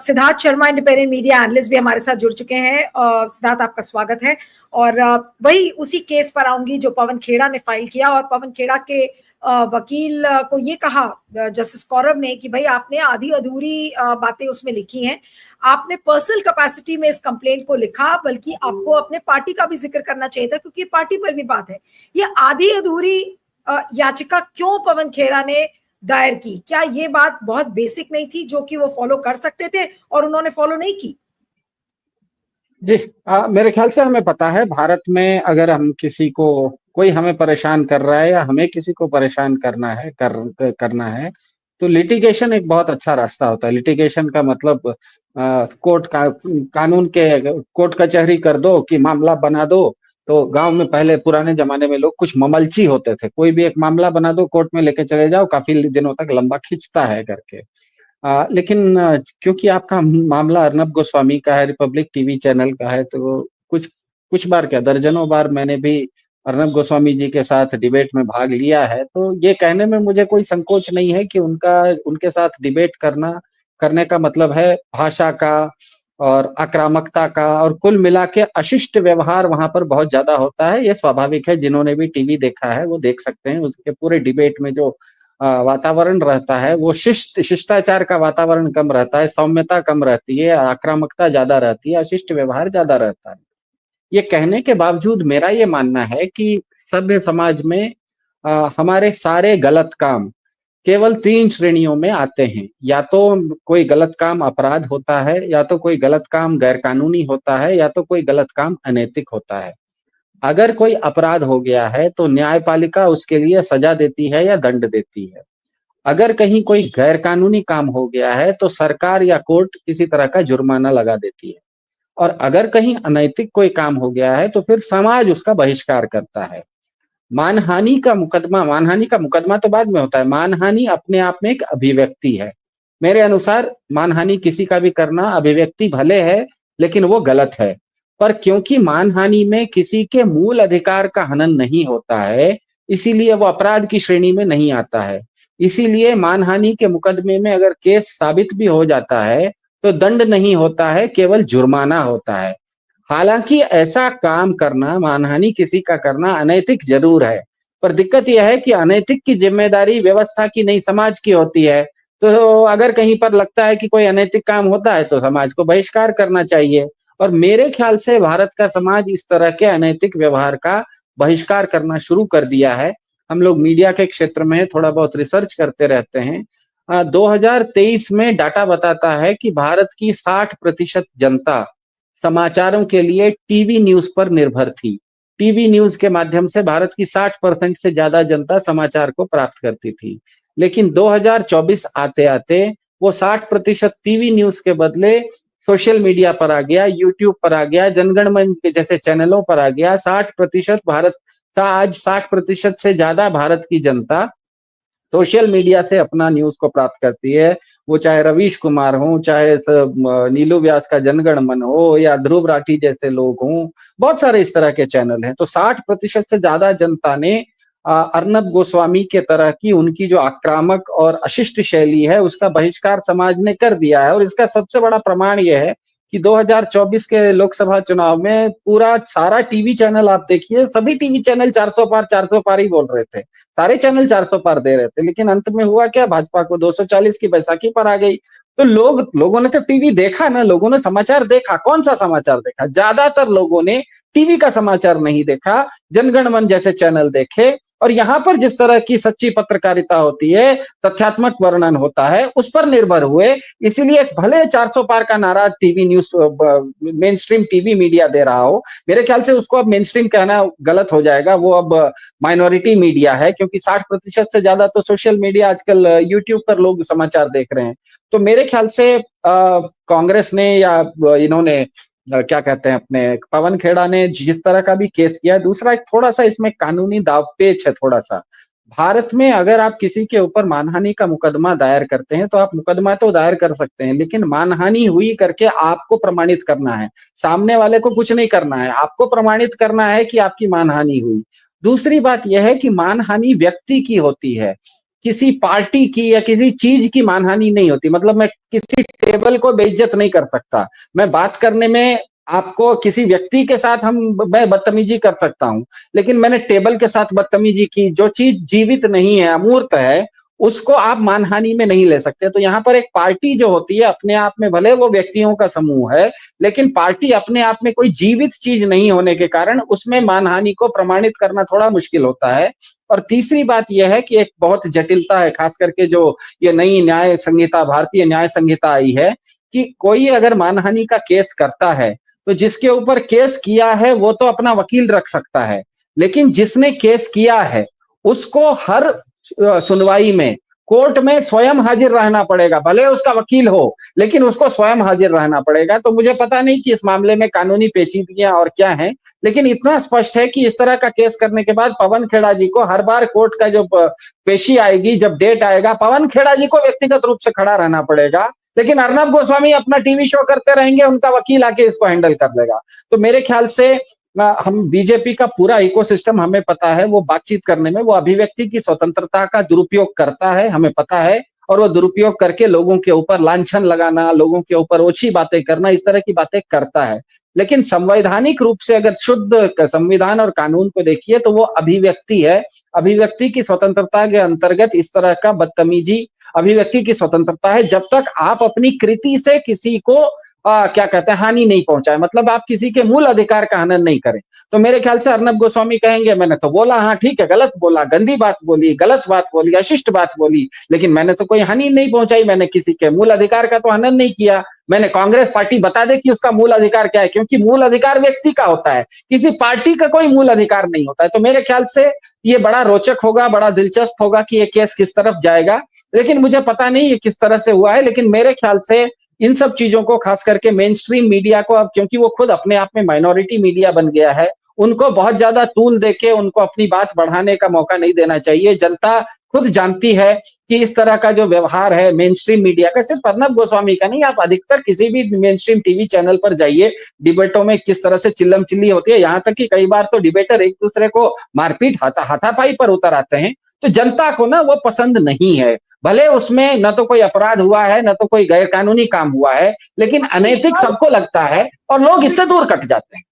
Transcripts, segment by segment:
Siddharth Sharma independent media analyst भी हमारे साथ जुड़ चुके हैं। सिद्धार्थ, आपका स्वागत है। और वही उसी केस पर आऊंगी जो पवन खेड़ा ने फाइल किया, और पवन खेड़ा के वकील को ये कहा जस्टिस कौरव ने कि भाई आपने आधी अधूरी बातें उसमें लिखी हैं, आपने पर्सनल कैपेसिटी में इस कंप्लेंट को लिखा, बल्कि आपको अपने पार्टी का भी जिक्र करना चाहिए था, क्योंकि पार्टी पर भी बात है। ये आधी अधूरी याचिका क्यों पवन खेड़ा ने दायर की? क्या ये बात बहुत बेसिक नहीं थी जो कि वो फॉलो कर सकते थे और उन्होंने फॉलो नहीं की? जी, मेरे ख्याल से हमें पता है, भारत में अगर हम किसी को, कोई हमें परेशान कर रहा है या हमें किसी को परेशान करना है, तो लिटिगेशन एक बहुत अच्छा रास्ता होता है। लिटिगेशन का मतलब कानून के कोर्ट कचहरी कर दो कि मामला बना दो। तो गांव में पहले पुराने जमाने में लोग कुछ ममलची होते थे, कोई भी एक मामला बना दो, कोर्ट में लेके चले जाओ, काफी दिनों तक लंबा खींचता है करके। लेकिन क्योंकि आपका मामला अर्नब गोस्वामी का है, रिपब्लिक टीवी चैनल का है, तो कुछ कुछ बार क्या, दर्जनों बार मैंने भी अर्नब गोस्वामी जी के साथ डिबेट में भाग लिया है। तो ये कहने में मुझे कोई संकोच नहीं है कि उनके साथ डिबेट करने का मतलब है भाषा का और आक्रामकता का, और कुल मिला के अशिष्ट व्यवहार वहां पर बहुत ज्यादा होता है। ये स्वाभाविक है, जिन्होंने भी टीवी देखा है वो देख सकते हैं। उसके पूरे डिबेट में जो वातावरण रहता है वो शिष्टाचार का वातावरण कम रहता है, सौम्यता कम रहती है, आक्रामकता ज्यादा रहती है, अशिष्ट व्यवहार ज्यादा रहता है। ये कहने के बावजूद मेरा ये मानना है कि सभ्य समाज में हमारे सारे गलत काम केवल 3 श्रेणियों में आते हैं। या तो कोई गलत काम अपराध होता है, या तो कोई गलत काम गैरकानूनी होता है, या तो कोई गलत काम अनैतिक होता है। अगर कोई अपराध हो गया है तो न्यायपालिका उसके लिए सजा देती है या दंड देती है। अगर कहीं कोई गैरकानूनी काम हो गया है तो सरकार या कोर्ट किसी तरह का जुर्माना लगा देती है। और अगर कहीं अनैतिक कोई काम हो गया है तो फिर समाज उसका बहिष्कार करता है। मानहानि का मुकदमा तो बाद में होता है। मानहानि अपने आप में एक अभिव्यक्ति है। मेरे अनुसार मानहानि किसी का भी करना अभिव्यक्ति भले है, लेकिन वो गलत है। पर क्योंकि मानहानि में किसी के मूल अधिकार का हनन नहीं होता है, इसीलिए वो अपराध की श्रेणी में नहीं आता है। इसीलिए मानहानि के मुकदमे में अगर केस साबित भी हो जाता है तो दंड नहीं होता है, केवल जुर्माना होता है। हालांकि ऐसा काम करना, मानहानि किसी का करना अनैतिक जरूर है, पर दिक्कत यह है कि अनैतिक की जिम्मेदारी व्यवस्था की नहीं, समाज की होती है। तो अगर कहीं पर लगता है कि कोई अनैतिक काम होता है तो समाज को बहिष्कार करना चाहिए। और मेरे ख्याल से भारत का समाज इस तरह के अनैतिक व्यवहार का बहिष्कार करना शुरू कर दिया है। हम लोग मीडिया के क्षेत्र में थोड़ा बहुत रिसर्च करते रहते हैं। 2023 में डाटा बताता है कि भारत की 60% जनता समाचारों के लिए टीवी न्यूज पर निर्भर थी। टीवी न्यूज के माध्यम से भारत की 60% से ज्यादा जनता समाचार को प्राप्त करती थी। लेकिन 2024 आते आते वो 60% टीवी न्यूज के बदले सोशल मीडिया पर आ गया, यूट्यूब पर आ गया, जनगण मन के जैसे चैनलों पर आ गया। 60% भारत का, आज 60% से ज्यादा भारत की जनता सोशल मीडिया से अपना न्यूज को प्राप्त करती है। वो चाहे रवीश कुमार हो, चाहे नीलू व्यास का जनगण मन हो, या ध्रुव राठी जैसे लोग हों, बहुत सारे इस तरह के चैनल हैं। तो 60% से ज्यादा जनता ने अर्नब गोस्वामी के तरह की उनकी जो आक्रामक और अशिष्ट शैली है उसका बहिष्कार समाज ने कर दिया है। और इसका सबसे बड़ा प्रमाण यह है कि 2024 के लोकसभा चुनाव में पूरा सारा टीवी चैनल आप देखिए, सभी टीवी चैनल 400 पार ही बोल रहे थे। सारे चैनल 400 पार दे रहे थे, लेकिन अंत में हुआ क्या, भाजपा को 240 की बैसाखी पर आ गई। तो लोगों ने तो टीवी देखा ना, लोगों ने समाचार देखा। कौन सा समाचार देखा? ज्यादातर लोगों ने टीवी का समाचार नहीं देखा, जनगण मन जैसे चैनल देखे। और यहाँ पर जिस तरह की सच्ची पत्रकारिता होती है, तथ्यात्मक वर्णन होता है, उस पर निर्भर हुए। इसीलिए भले 400 पार का नारा TV news, mainstream TV media दे रहा हो, मेरे ख्याल से उसको अब मेन स्ट्रीम कहना गलत हो जाएगा। वो अब माइनॉरिटी मीडिया है, क्योंकि 60% से ज्यादा तो सोशल मीडिया आजकल यूट्यूब पर लोग समाचार देख रहे हैं। तो मेरे ख्याल से कांग्रेस ने या इन्होंने क्या कहते हैं, अपने पवन खेड़ा ने जिस तरह का भी केस किया है, दूसरा एक थोड़ा सा इसमें कानूनी दावपेच है। थोड़ा सा भारत में अगर आप किसी के ऊपर मानहानि का मुकदमा दायर करते हैं तो आप मुकदमा तो दायर कर सकते हैं, लेकिन मानहानि हुई करके आपको प्रमाणित करना है। सामने वाले को कुछ नहीं करना है, आपको प्रमाणित करना है कि आपकी मानहानि हुई। दूसरी बात यह है कि मानहानि व्यक्ति की होती है। किसी पार्टी की या किसी चीज की मानहानि नहीं होती। मतलब मैं किसी टेबल को बेइज्जत नहीं कर सकता। मैं बात करने में आपको किसी व्यक्ति के साथ मैं बदतमीजी कर सकता हूं, लेकिन मैंने टेबल के साथ बदतमीजी की। जो चीज जीवित नहीं है, अमूर्त है, उसको आप मानहानि में नहीं ले सकते। तो यहाँ पर एक पार्टी जो होती है अपने आप में, भले वो व्यक्तियों का समूह है, लेकिन पार्टी अपने आप में कोई जीवित चीज नहीं होने के कारण उसमें मानहानि को प्रमाणित करना थोड़ा मुश्किल होता है। और तीसरी बात यह है कि एक बहुत जटिलता है, खास करके जो ये नई न्याय संहिता, भारतीय न्याय संहिता आई है, कि कोई अगर मानहानि का केस करता है तो जिसके ऊपर केस किया है वो तो अपना वकील रख सकता है, लेकिन जिसने केस किया है उसको हर सुनवाई में कोर्ट में स्वयं हाजिर रहना पड़ेगा। भले उसका वकील हो, लेकिन उसको स्वयं हाजिर रहना पड़ेगा। तो मुझे पता नहीं कि इस मामले में कानूनी पेचीदगियां और क्या हैं, लेकिन इतना स्पष्ट है कि इस तरह का केस करने के बाद पवन खेड़ा जी को हर बार कोर्ट का जो पेशी आएगी, जब डेट आएगा, पवन खेड़ा जी को व्यक्तिगत रूप से खड़ा रहना पड़ेगा। लेकिन अर्नब गोस्वामी अपना टीवी शो करते रहेंगे, उनका वकील आके इसको हैंडल कर लेगा। तो मेरे ख्याल से हम बीजेपी का पूरा इकोसिस्टम, हमें पता है वो बातचीत करने में, वो अभिव्यक्ति की स्वतंत्रता का दुरुपयोग करता है, हमें पता है। और वो दुरुपयोग करके लोगों के ऊपर लांछन लगाना, लोगों के ऊपर ओछी बातें करना, इस तरह की बातें करता है। लेकिन संवैधानिक रूप से अगर शुद्ध संविधान और कानून को देखिए तो वो अभिव्यक्ति है। अभिव्यक्ति की स्वतंत्रता के अंतर्गत इस तरह का बदतमीजी अभिव्यक्ति की स्वतंत्रता है, जब तक आप अपनी कृति से किसी को क्या कहते हैं, हानि नहीं पहुंचाए। मतलब आप किसी के मूल अधिकार का हनन नहीं करें। तो मेरे ख्याल से अर्नब गोस्वामी कहेंगे मैंने तो बोला, हाँ ठीक है, गलत बोला, गंदी बात बोली, गलत बात बोली, अशिष्ट बात बोली, लेकिन मैंने तो कोई हानि नहीं पहुंचाई, मैंने किसी के मूल अधिकार का तो हनन नहीं किया। मैंने कांग्रेस पार्टी बता दे कि उसका मूल अधिकार क्या है, क्योंकि मूल अधिकार व्यक्ति का होता है, किसी पार्टी का कोई मूल अधिकार नहीं होता है। तो मेरे ख्याल से ये बड़ा रोचक होगा, बड़ा दिलचस्प होगा कि ये केस किस तरफ जाएगा। लेकिन मुझे पता नहीं ये किस तरह से हुआ है, लेकिन मेरे ख्याल से इन सब चीजों को, खास करके मेन स्ट्रीम मीडिया को, अब क्योंकि वो खुद अपने आप में माइनॉरिटी मीडिया बन गया है, उनको बहुत ज्यादा तूल देके उनको अपनी बात बढ़ाने का मौका नहीं देना चाहिए। जनता खुद जानती है कि इस तरह का जो व्यवहार है मेन स्ट्रीम मीडिया का, सिर्फ अर्नब गोस्वामी का नहीं, आप अधिकतर किसी भी मेन स्ट्रीम टीवी चैनल पर जाइए, डिबेटों में किस तरह से चिल्लम चिल्ली होती है। यहाँ तक कि कई बार तो डिबेटर एक दूसरे को मारपीट, हाथापाई पर उतर आते हैं। तो जनता को ना वो पसंद नहीं है। भले उसमें न तो कोई अपराध हुआ है, न तो कोई गैर कानूनी काम हुआ है, लेकिन अनैतिक सबको लगता है और लोग इससे दूर कट जाते हैं।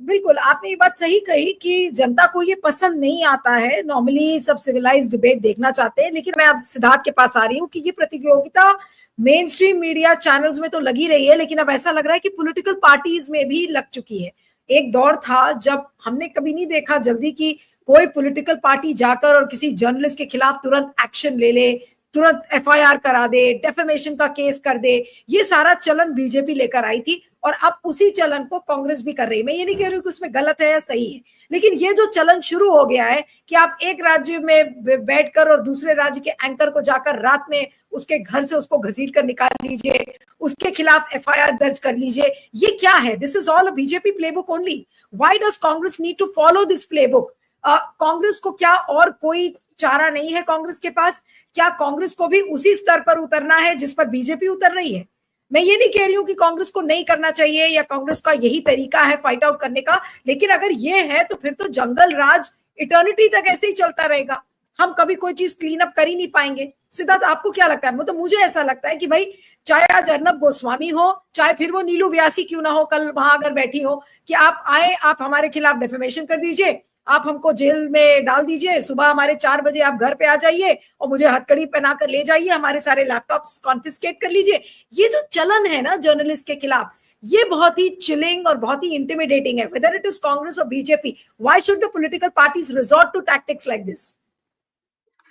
बिल्कुल, आपने ये बात सही कही कि जनता को ये पसंद नहीं आता है। नॉर्मली सब सिविलाइज्ड डिबेट देखना चाहते हैं, लेकिन मैं अब सिद्धार्थ के पास आ रही हूँ कि ये प्रतियोगिता मेन स्ट्रीम मीडिया चैनल्स में तो लगी रही है, लेकिन अब ऐसा लग रहा है कि पॉलिटिकल पार्टीज में भी लग चुकी है। एक दौर था जब हमने कभी नहीं देखा जल्दी कि कोई पॉलिटिकल पार्टी जाकर और किसी जर्नलिस्ट के खिलाफ तुरंत एक्शन ले ले, तुरंत एफआईआर करा दे, डेफेमेशन का केस कर दे। ये सारा चलन बीजेपी लेकर आई थी और अब उसी चलन को कांग्रेस भी कर रही है। मैं ये नहीं कह रही हूँ कि उसमें गलत है या सही है, लेकिन ये जो चलन शुरू हो गया है कि आप एक राज्य में बैठकर और दूसरे राज्य के एंकर को जाकर रात में उसके घर से उसको घसीट कर निकाल लीजिए, उसके खिलाफ एफआईआर दर्ज कर लीजिए, ये क्या है? This is all a BJP playbook only. Why does Congress need to follow this playbook? Congress को क्या और कोई चारा नहीं है कांग्रेस के पास? क्या कांग्रेस को भी उसी स्तर पर उतरना है जिस पर बीजेपी उतर रही है? मैं ये नहीं कह रही हूं कि कांग्रेस को नहीं करना चाहिए या कांग्रेस का यही तरीका है फाइट आउट करने का, लेकिन अगर ये है तो फिर तो जंगल राज इटर्निटी तक ऐसे ही चलता रहेगा। हम कभी कोई चीज क्लीन अप कर ही नहीं पाएंगे। सिद्धार्थ, आपको क्या लगता है? तो मुझे ऐसा लगता है कि भाई चाहे आज अर्नब गोस्वामी हो, चाहे फिर वो नीलू व्यासी क्यों ना हो, कल वहां अगर बैठी हो, कि आप आए, आप हमारे खिलाफ डेफेमेशन कर दीजिए, आप हमको जेल में डाल दीजिए, सुबह हमारे 4 बजे आप घर पे आ जाइए और मुझे हथकड़ी पहना कर ले जाइए, हमारे सारे लैपटॉप्स कॉन्फिस्केट कर लीजिए। ये जो चलन है ना जर्नलिस्ट के खिलाफ, ये बहुत ही चिलिंग और बहुत ही इंटिमिडेटिंग है। वेदर इट इज कांग्रेस और BJP, why should the political parties resort to tactics like this?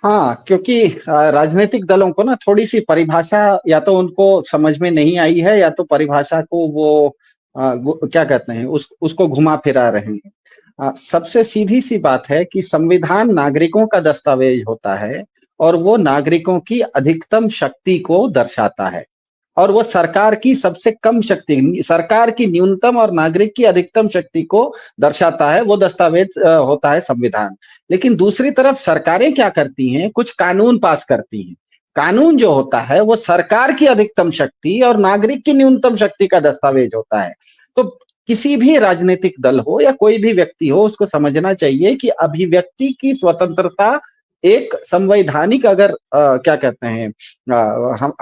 हाँ, क्योंकि राजनीतिक दलों को ना थोड़ी सी परिभाषा या तो उनको समझ में नहीं आई है, या तो परिभाषा को वो क्या कहते हैं, उसको घुमा फिरा रहे हैं। सबसे सीधी सी बात है कि संविधान नागरिकों का दस्तावेज होता है और वो नागरिकों की अधिकतम शक्ति को दर्शाता है, और वो सरकार की सबसे कम शक्ति, सरकार की न्यूनतम और नागरिक की अधिकतम शक्ति को दर्शाता है। वो दस्तावेज होता है संविधान। लेकिन दूसरी तरफ सरकारें क्या करती हैं? कुछ कानून पास करती हैं। कानून जो होता है वो सरकार की अधिकतम शक्ति और नागरिक की न्यूनतम शक्ति का दस्तावेज होता है। तो किसी भी राजनीतिक दल हो या कोई भी व्यक्ति हो, उसको समझना चाहिए कि अभिव्यक्ति की स्वतंत्रता एक संवैधानिक अगर क्या कहते हैं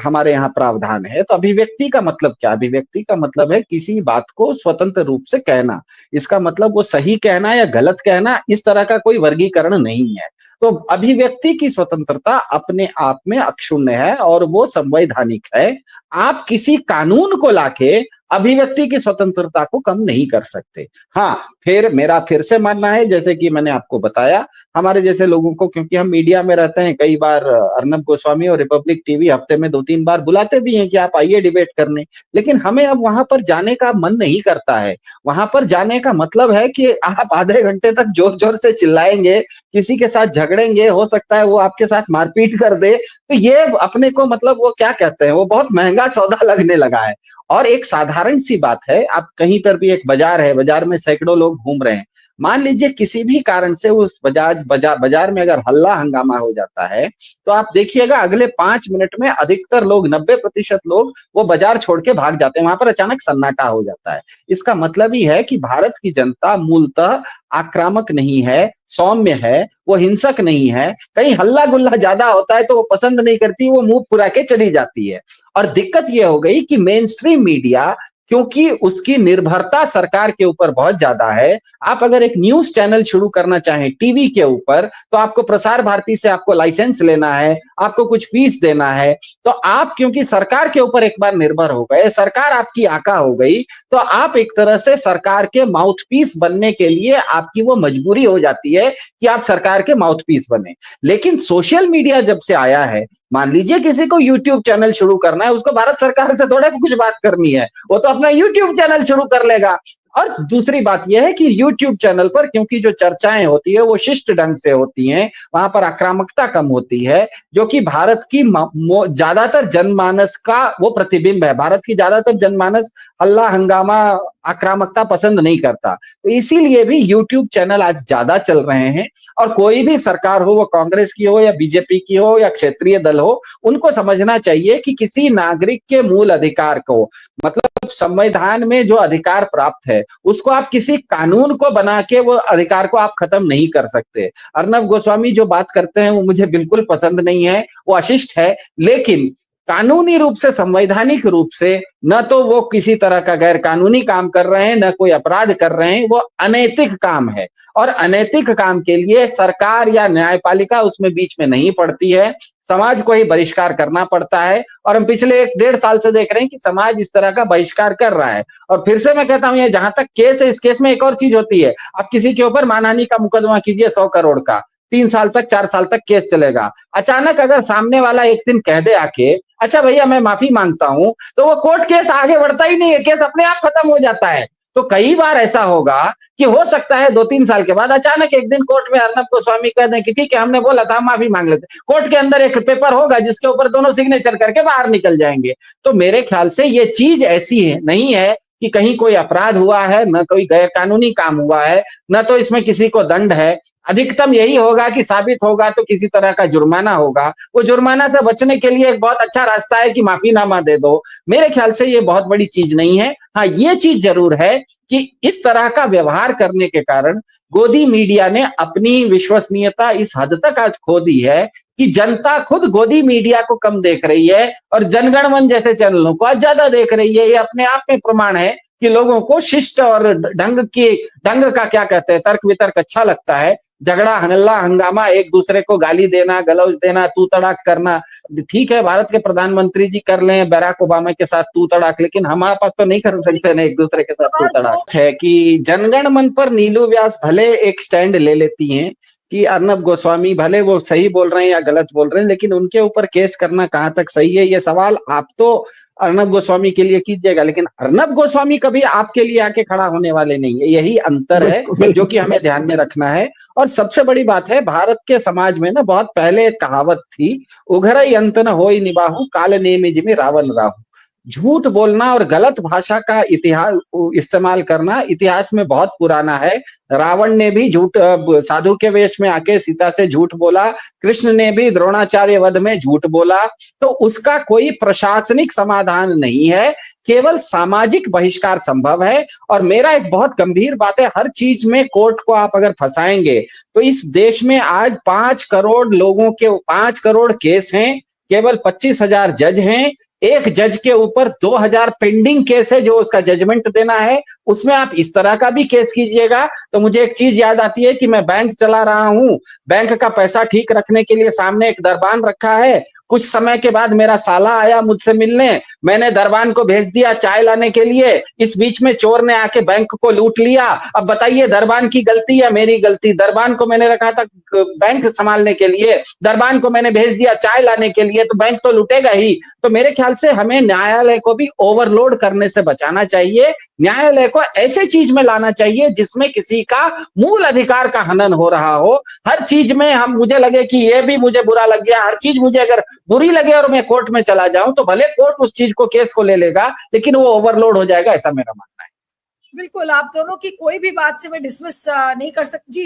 हमारे यहाँ प्रावधान है, तो अभिव्यक्ति का मतलब क्या? अभिव्यक्ति का मतलब है किसी बात को स्वतंत्र रूप से कहना। इसका मतलब वो सही कहना या गलत कहना, इस तरह का कोई वर्गीकरण नहीं है। तो अभिव्यक्ति की स्वतंत्रता अपने आप में अक्षुण्ण है और वो संवैधानिक है। आप किसी कानून को लाके अभिव्यक्ति की स्वतंत्रता को कम नहीं कर सकते। हाँ, मेरा फिर से मानना है, जैसे कि मैंने आपको बताया, हमारे जैसे लोगों को, क्योंकि हम मीडिया में रहते हैं, कई बार अर्नब गोस्वामी और रिपब्लिक टीवी हफ्ते में 2-3 बार बुलाते भी हैं कि आप आइए डिबेट करने, लेकिन हमें अब वहां पर जाने का मन नहीं करता है। वहां पर जाने का मतलब है कि आप आधे घंटे तक जोर जोर से चिल्लाएंगे, किसी के साथ झगड़ेंगे, हो सकता है वो आपके साथ मारपीट कर दे, तो ये अपने को मतलब वो क्या कहते हैं, वो बहुत महंगा सौदा लगने लगा है। और एक साधारण सी बात है, आप कहीं पर भी, एक बाजार है, बाजार में सैकड़ों लोग घूम रहे हैं, मान लीजिए किसी भी कारण से उस बाजार में अगर हल्ला हंगामा हो जाता है, तो आप देखिएगा अगले 5 मिनट में अधिकतर लोग, 90% लोग वो बाजार छोड़ के भाग जाते हैं, वहां पर अचानक सन्नाटा हो जाता है। इसका मतलब ही है कि भारत की जनता मूलतः आक्रामक नहीं है, सौम्य है, वो हिंसक नहीं है। कहीं हल्ला गुल्ला ज्यादा होता है तो वो पसंद नहीं करती, वो मुंह फुरा के चली जाती है। और दिक्कत ये हो गई कि मेन स्ट्रीम मीडिया, क्योंकि उसकी निर्भरता सरकार के ऊपर बहुत ज्यादा है, आप अगर एक न्यूज चैनल शुरू करना चाहें टीवी के ऊपर, तो आपको प्रसार भारती से आपको लाइसेंस लेना है, आपको कुछ फीस देना है। तो आप क्योंकि सरकार के ऊपर एक बार निर्भर हो गए, सरकार आपकी आका हो गई, तो आप एक तरह से सरकार के माउथपीस बनने के लिए आपकी वो मजबूरी हो जाती है कि आप सरकार के माउथपीस बने। लेकिन सोशल मीडिया जब से आया है, मान लीजिए किसी को यूट्यूब चैनल शुरू करना है, उसको भारत सरकार से थोड़ा कुछ बात करनी है, वो तो अपना यूट्यूब चैनल शुरू कर लेगा। और दूसरी बात यह है कि यूट्यूब चैनल पर क्योंकि जो चर्चाएं होती है वो शिष्ट ढंग से होती हैं, वहां पर आक्रामकता कम होती है, जो कि भारत की ज्यादातर जनमानस का वो प्रतिबिंब है। भारत की ज्यादातर जनमानस हल्ला हंगामा आक्रामकता पसंद नहीं करता, तो इसीलिए भी यूट्यूब चैनल आज ज्यादा चल रहे हैं। और कोई भी सरकार हो, वो कांग्रेस की हो या बीजेपी की हो या क्षेत्रीय दल हो, उनको समझना चाहिए कि किसी नागरिक के मूल अधिकार को, मतलब संविधान में जो अधिकार प्राप्त है, उसको आप किसी कानून को बना के वो अधिकार को आप खत्म नहीं कर सकते। अर्नब गोस्वामी जो बात करते हैं वो मुझे बिल्कुल पसंद नहीं है, वो अशिष्ट है, लेकिन कानूनी रूप से, संवैधानिक रूप से न तो वो किसी तरह का गैर कानूनी काम कर रहे हैं, न कोई अपराध कर रहे हैं, वो अनैतिक काम है। और अनैतिक काम के लिए सरकार या न्यायपालिका उसमें बीच में नहीं पड़ती है, समाज को ही बहिष्कार करना पड़ता है। और हम पिछले 1-1.5 साल से देख रहे हैं कि समाज इस तरह का बहिष्कार कर रहा है। और फिर से मैं कहता हूं, ये जहां तक केस है, इस केस में एक और चीज होती है, आप किसी के ऊपर मानहानि का मुकदमा कीजिए 100 करोड़ का, 3 साल तक, 4 साल तक केस चलेगा। अचानक अगर सामने वाला एक दिन कह दे आके, अच्छा भैया मैं माफी मांगता हूं, तो वो कोर्ट केस आगे बढ़ता ही नहीं है, केस अपने आप खत्म हो जाता है। तो कई बार ऐसा होगा कि हो सकता है 2-3 साल के बाद अचानक एक दिन कोर्ट में अर्नब गोस्वामी कह दें कि ठीक है, हमने बोला था, माफी मांग लेते। कोर्ट के अंदर एक पेपर होगा जिसके ऊपर दोनों सिग्नेचर करके बाहर निकल जाएंगे। तो मेरे ख्याल से ये चीज ऐसी है, नहीं है कि कहीं कोई अपराध हुआ है, न कोई गैर कानूनी काम हुआ है, न तो इसमें किसी को दंड है। अधिकतम यही होगा कि साबित होगा तो किसी तरह का जुर्माना होगा। वो जुर्माना से बचने के लिए एक बहुत अच्छा रास्ता है कि माफीनामा दे दो। मेरे ख्याल से ये बहुत बड़ी चीज नहीं है। हाँ, ये चीज जरूर है कि इस तरह का व्यवहार करने के कारण गोदी मीडिया ने अपनी विश्वसनीयता इस हद तक आज खो दी है कि जनता खुद गोदी मीडिया को कम देख रही है और जनगण मन जैसे चैनलों को आज ज्यादा देख रही है। ये अपने आप में प्रमाण है कि लोगों को शिष्ट और ढंग का क्या कहते हैं, तर्क वितर्क अच्छा लगता है। झगड़ा, हल्ला, हंगामा, एक दूसरे को गाली देना, गलौज देना, तू तड़ाक करना, ठीक है, भारत के प्रधानमंत्री जी कर लें बैराक ओबामा के साथ तू तड़ाक, लेकिन हम आप तो नहीं कर सकते ना एक दूसरे के साथ तू तड़ाक। है कि जनगण मन पर नीलू व्यास भले एक स्टैंड ले लेती हैं कि अर्नब गोस्वामी भले वो सही बोल रहे हैं या गलत बोल रहे हैं, लेकिन उनके ऊपर केस करना कहां तक सही है, ये सवाल आप तो अर्नब गोस्वामी के लिए कीजिएगा, लेकिन अर्नब गोस्वामी कभी आपके लिए आके खड़ा होने वाले नहीं है। यही अंतर है जो कि हमें ध्यान में रखना है। और सबसे बड़ी बात है, भारत के समाज में ना बहुत पहले एक कहावत थी, उघरई अंत न होई निबाहु, काल नेमिज में रावण राहु। झूठ बोलना और गलत भाषा का इतिहास इस्तेमाल करना इतिहास में बहुत पुराना है। रावण ने भी झूठ साधु के वेश में आके सीता से झूठ बोला, कृष्ण ने भी द्रोणाचार्य वध में झूठ बोला। तो उसका कोई प्रशासनिक समाधान नहीं है, केवल सामाजिक बहिष्कार संभव है। और मेरा एक बहुत गंभीर बात है, हर चीज में कोर्ट को आप अगर फंसाएंगे तो इस देश में आज 5 करोड़ लोगों के 5 करोड़ केस हैं, केवल 25,000 जज हैं, एक जज के ऊपर 2,000 पेंडिंग केस है जो उसका जजमेंट देना है। उसमें आप इस तरह का भी केस कीजिएगा तो मुझे एक चीज याद आती है कि मैं बैंक चला रहा हूं, बैंक का पैसा ठीक रखने के लिए सामने एक दरबान रखा है। कुछ समय के बाद मेरा साला आया मुझसे मिलने, मैंने दरबान को भेज दिया चाय लाने के लिए, इस बीच में चोर ने आके बैंक को लूट लिया। अब बताइए दरबान की गलती या मेरी गलती? दरबान को मैंने रखा था बैंक संभालने के लिए, दरबान को मैंने भेज दिया चाय लाने के लिए, तो बैंक तो लूटेगा ही। तो मेरे ख्याल से हमें न्यायालय को भी ओवरलोड करने से बचाना चाहिए। न्यायालय को ऐसे चीज में लाना चाहिए जिसमें किसी का मूल अधिकार का हनन हो रहा हो। हर चीज में हम मुझे लगे कि ये भी मुझे बुरा लग गया, हर चीज मुझे अगर बुरी लगे और मैं कोर्ट में चला जाऊं तो भले कोर्ट उस चीज को केस को ले लेगा, लेकिन वो ओवरलोड हो जाएगा, ऐसा मेरा मानना है। बिल्कुल, आप दोनों की कोई भी बात से मैं डिसमिस नहीं कर सकती।